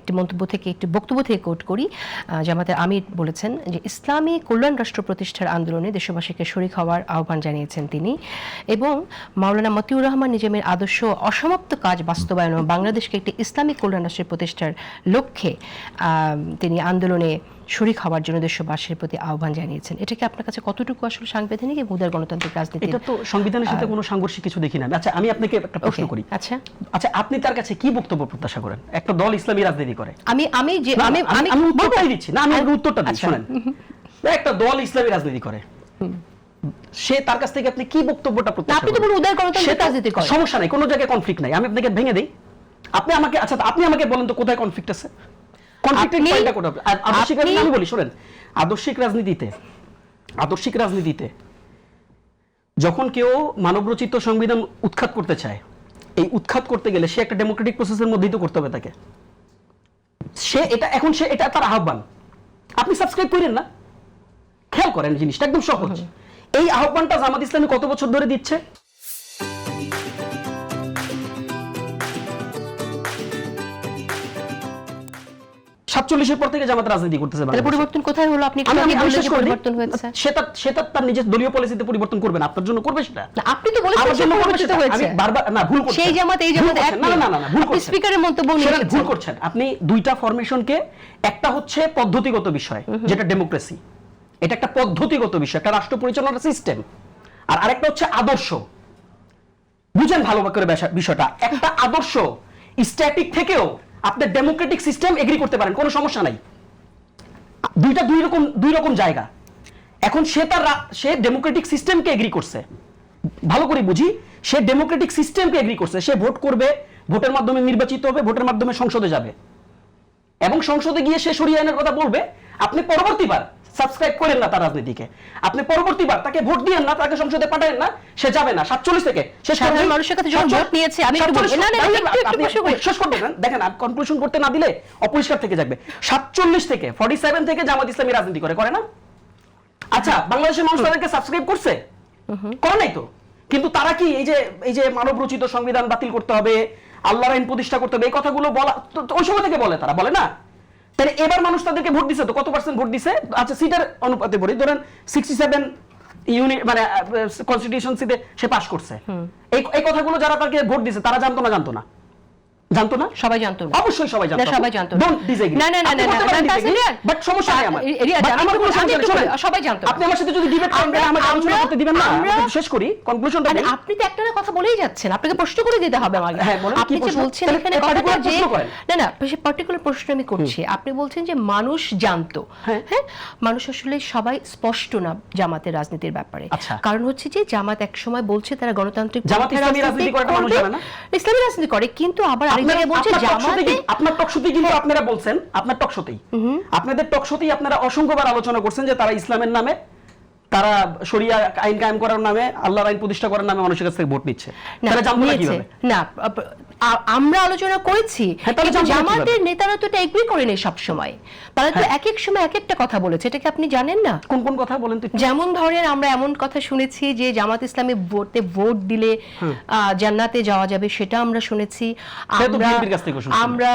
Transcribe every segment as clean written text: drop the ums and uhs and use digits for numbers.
একটি মন্তব্য থেকে, একটি বক্তব্য থেকে কোট করি। জামাতের আমির বলেছেন যে ইসলামী কল্যাণ রাষ্ট্র প্রতিষ্ঠার আন্দোলনে দেশবাসীকে শরিক হওয়ার আহ্বান জানিয়েছেন তিনি, এবং মাওলানা মতিউর রহমান নিজামীর আদর্শ অসমাপ্ত কাজ বাস্তবায়ন ও বাংলাদেশকে একটি ইসলামী কল্যাণ রাষ্ট্রের প্রতিষ্ঠার লক্ষ্যে তিনি আন্দোলনে শরিক হওয়ার জন্য দেশবাসীর প্রতি আহ্বান জানিয়েছেন। এটা কি আপনার কাছে কতটুকু আসলে সাংবিধানিক এবং উদার গণতান্ত্রিক রাজনীতি? এটা তো সংবিধানের সাথে কোনো সাংঘর্ষিক কিছু দেখি না। আচ্ছা, আমি আপনাকে একটা প্রশ্ন করি। আচ্ছা, আপনি তার কাছে কি বক্তব্য প্রত্যাশা করেন? একটা দল ইসলামী রাজনীতি করে, আমি উত্তরটাই দিচ্ছি না, আমি উত্তরটা দিচ্ছি, শুনেন। একটা দল ইসলামী রাজনীতি করে, সে তার কাছ থেকে আপনি কি বক্তব্যটা প্রত্যাশা করেন? আপনি তো বলেন উদার গণতান্ত্রিক রাজনীতি করেন। সমস্যা নাই, কোনো জায়গায় কনফ্লিক্ট নাই, আমি আপনাকে ভেঙে দেই। আপনি আমাকে বলেন তো কোথায় কনফ্লিক্ট আছে? আমি বলি, শোনেন, আদর্শিক রাজনীতিতে যখন কেউ মানবরচিত সংবিধান উৎখাত করতে চায়, এই উৎখাত করতে গেলে সে একটা ডেমোক্রেটিক প্রসেসের মধ্যেই তো করতে হবে তাকে। এটা তার আহ্বান। আপনি সাবস্ক্রাইব করেন না, খেয়াল করেন জিনিসটা একদম সহজ। এই আহ্বানটা জামাত ইসলামী কত বছর ধরে দিচ্ছে? 47-এর পর থেকে জামাত রাজনীতি করতেছে। পরিবর্তন কোথায় হলো? আপনি পরিবর্তন হয়েছে, সেটা তার নিজের দলীয় পলিসিতে পরিবর্তন করবেন, আপনার জন্য করবে সেটা। আপনি তো বলেছেন পরিবর্তিত হয়েছে। আমি বারবার না, ভুল করছেন। সেই জামাত এই জামাত এক না, ভুল করছেন। স্পিকারের মন্তব্য নিয়ে ভুল করছেন আপনি। দুইটা ফরমেশনকে, একটা হচ্ছে পদ্ধতিগত বিষয় যেটা ডেমোক্রেসি, এটা একটা পদ্ধতিগত বিষয়, একটা রাষ্ট্র পরিচালনার সিস্টেম, আর আরেকটা হচ্ছে আদর্শ। বুঝেন ভালো করে বিষয়টা। একটা আদর্শ স্ট্যাটিক থেকেও আপনি ডেমোক্রেটিক সিস্টেম এগ্রি করতে পারেন, কোনো সমস্যা নাই। দুইটা দুই রকম জায়গা। এখন সে ডেমোক্রেটিক সিস্টেমকে এগ্রি করছে, ভালো করে বুঝি, সে ডেমোক্রেটিক সিস্টেমকে এগ্রি করছে। সে ভোট করবে, ভোটের মাধ্যমে নির্বাচিত হবে, ভোটের মাধ্যমে সংসদে যাবে, এবং সংসদে গিয়ে সে শরিয়া আইনের কথা বলবে। আপনি পরবর্তীবার সাবস্ক্রাইব করেন না তার রাজনীতিকে, আপনি পরবর্তীবার তাকে ভোট দিয়েন না, তাকে সংসদে পাঠায়েন না, সে যাবে না। 47 থেকে সাধারণ মানুষের কাছে যখন ভোট নিয়েছে, আমি শেষ করতে দেন, দেখেন কনক্লুশন করতে না দিলে অপরিষ্কার থেকে যাবে। 47 থেকে 47 থেকে জামাত ইসলামী রাজনীতি করে না? আচ্ছা, বাংলাদেশের মানুষ তাদেরকে সাবস্ক্রাইব করছে? করে নাই তো। কিন্তু তারা কি এই যে মানব রচিত সংবিধান বাতিল করতে হবে, আল্লাহর আইন প্রতিষ্ঠা করতে হবে, এই কথাগুলো বলা ওই সময় থেকে বলে, তারা বলে না? তাহলে এবার মানুষ তাদেরকে ভোট দিছে তো, কত পার্সেন্ট ভোট দিছে? আচ্ছা, সিটের অনুপাতে বলি, ধরেন 67 ইউনিট মানে কনস্টিটিউশন সিটে সে পাস করছে। এই কথাগুলো যারা তাকে ভোট দিছে তারা জানতো না? জানতো না? সবাই জানতো না? অবশ্যই সবাই জানতো। সবাই জানতো। Don't disagree. না, বাট সমস্যা নাই আমার। সবাই জানতো। আপনি আমার সাথে যদি ডিবেট করেন, আমাকে আলোচনা করতে দিবেন না? শেষ করি, কনক্লুশনটা নেই। আপনি তো একটা কথা বলেই যাচ্ছেন, আপনাকে প্রশ্ন করে দিতে হবে আমাকে। আপনি যে বলছেন এখানে কথাটা যে না, পার্টিকুলার প্রশ্ন আমি করছি। আপনি বলছেন যে মানুষ জানতো। হ্যাঁ, মানুষ আসলে সবাই স্পষ্ট না জামাতের রাজনীতির ব্যাপারে। কারণ হচ্ছে যে জামাত এক সময় বলছে তারা গণতান্ত্রিক রাজনীতি করে, মানুষ জানে না ইসলামী রাজনীতি করে, কিন্তু আবার আপনার টকশোতেই কিন্তু আপনারা বলছেন, আপনাদের টকশোতেই আপনারা অসংখ্যবার আলোচনা করছেন যে তারা ইসলামের নামে, তারা শরিয়া আইন কায়েম করার নামে, আল্লাহর আইন প্রতিষ্ঠা করার নামে মানুষের কাছ থেকে ভোট নিচ্ছে। তারা জানতো না কিভাবে? না, আমরা আলোচনা করেছি, কিন্তু জামাতের নেতারা তো এটা এগ্রি করেনি সব সময়। তারা তো এক এক সময় এক একটা কথা বলেছে, এটা কি আপনি জানেন না? কোন কথা বলেন তো? যেমন ধরেন, আমরা এমন কথা শুনেছি যে জামাত ইসলামী ভোট দিলে জান্নাতে যাওয়া যাবে, সেটা আমরা শুনেছি। আমরা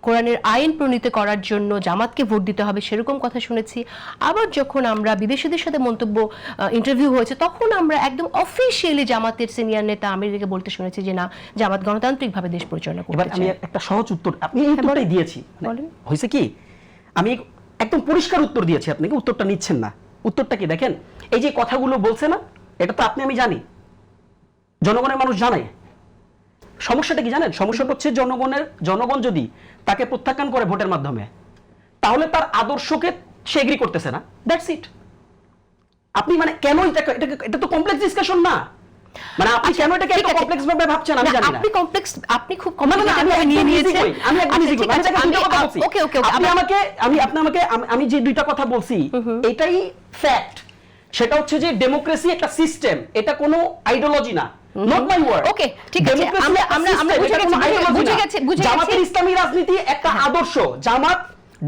কোরআনের আইন প্রণীত করার জন্য জামাতকে ভোট দিতে হবে, সেরকম কথা শুনেছি। আবার যখন আমরা বিদেশিদের সাথে ইন্টারভিউ হয়েছে, তখন আমরা একদম অফিশিয়ালি জামাতের সিনিয়র নেতা আমিরকে বলতে শুনেছি যে না, জামাত গণতান্ত্রিকভাবে দেশ পরিচালনা করতে চায়। আমি একটা সহজ উত্তর, আপনি এই উত্তরটাই দিয়েছি। হয়েছে কি, আমি একদম পরিষ্কার উত্তর দিয়েছি, আপনাকে উত্তরটা নিচ্ছেন না। উত্তরটা কি দেখেন, এই যে কথাগুলো বলছে না, এটা তো আমি জানি, জনগণের মানুষ জানে। সমস্যাটা কি জানেন? সমস্যাটা হচ্ছে জনগণ যদি তাকে প্রত্যাখ্যান করে ভোটের মাধ্যমে, তাহলে তার আদর্শকে সে এগ্রি করতেছে না, দ্যাটস ইট। আপনি মানে কেন এটা তো কমপ্লেক্স ডিসকাশন না, মানে আপনি কেন এটাকে এত কমপ্লেক্স ভাবে ভাবছেন আমি জানি না। আপনি খুব কমপ্লিকেটেড ভাবে নিয়ে নিয়েছেন। আমি একদম ইজি করি, আমি যে দুইটা কথা বলছি এটাই ফ্যাক্ট। সেটা হচ্ছে যে ডেমোক্রেসি একটা সিস্টেম, এটা কোনো আইডিওলজি না। Not my word. Okay, ঠিক আছে, আমরা বুঝে গেছি। জামাতের ইসলামী রাজনীতি একটা আদর্শ। জামাত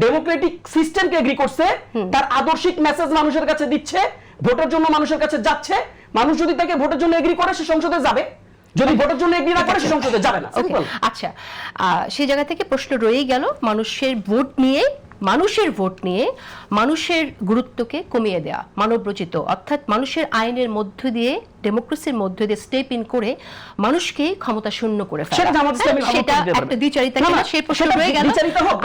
ডেমোক্রেটিক সিস্টেমকে এগ্রি করছে, তার আদর্শিক মেসেজ মানুষের কাছে দিচ্ছে, ভোটের জন্য মানুষের কাছে যাচ্ছে। মানুষ যদি তাকে ভোটের জন্য এগ্রি করে, সে সংসদে যাবে। যদি ভোটের জন্য এগ্রি না করে সে সংসদে যাবে না। ওকে, সিম্পল। আচ্ছা, সেই জায়গা থেকে প্রশ্ন রয়েই গেল মানুষের ভোট নিয়ে মানুষের গুরুত্বকে কমিয়ে দেয়া, মানবরচিত অর্থাৎ মানুষের আইনের মধ্য দিয়ে, ডেমোক্রেসির মধ্য দিয়ে স্টেপ ইন করে মানুষকে ক্ষমতা শূন্য করে ফেলা, সেটা জামাত ইসলামী ক্ষমতা সেটা দিতে পারবে। একটা দ্বিচারিতা না, কিনা না, সেই প্রশ্ন সেটা রয়ে গেল। দ্বিচারিতা হোক।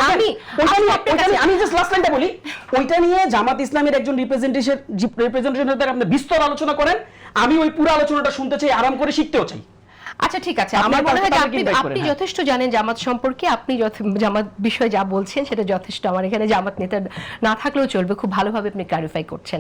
আমি জাস্ট লাস্ট লাইনটা বলি, ওইটা নিয়ে জামাত ইসলামের একজন রিপ্রেজেন্টেশনের আপনি বিস্তর আলোচনা করেন, আমি ওই পুরো আলোচনাটা শুনতে চাই, আরাম করে শিখতেও চাই। আচ্ছা ঠিক আছে, আপনি আমার মনে হয় যে তাদেরকে invite আপনি করেন, হ্যাঁ। যথেষ্ট জানেন জামাত সম্পর্কে, আপনি জামাত বিষয়ে যা বলছেন সেটা যথেষ্ট, আমার এখানে জামাত নেতা না থাকলেও চলবে, খুব ভালোভাবে আপনি ক্লারিফাই করছেন।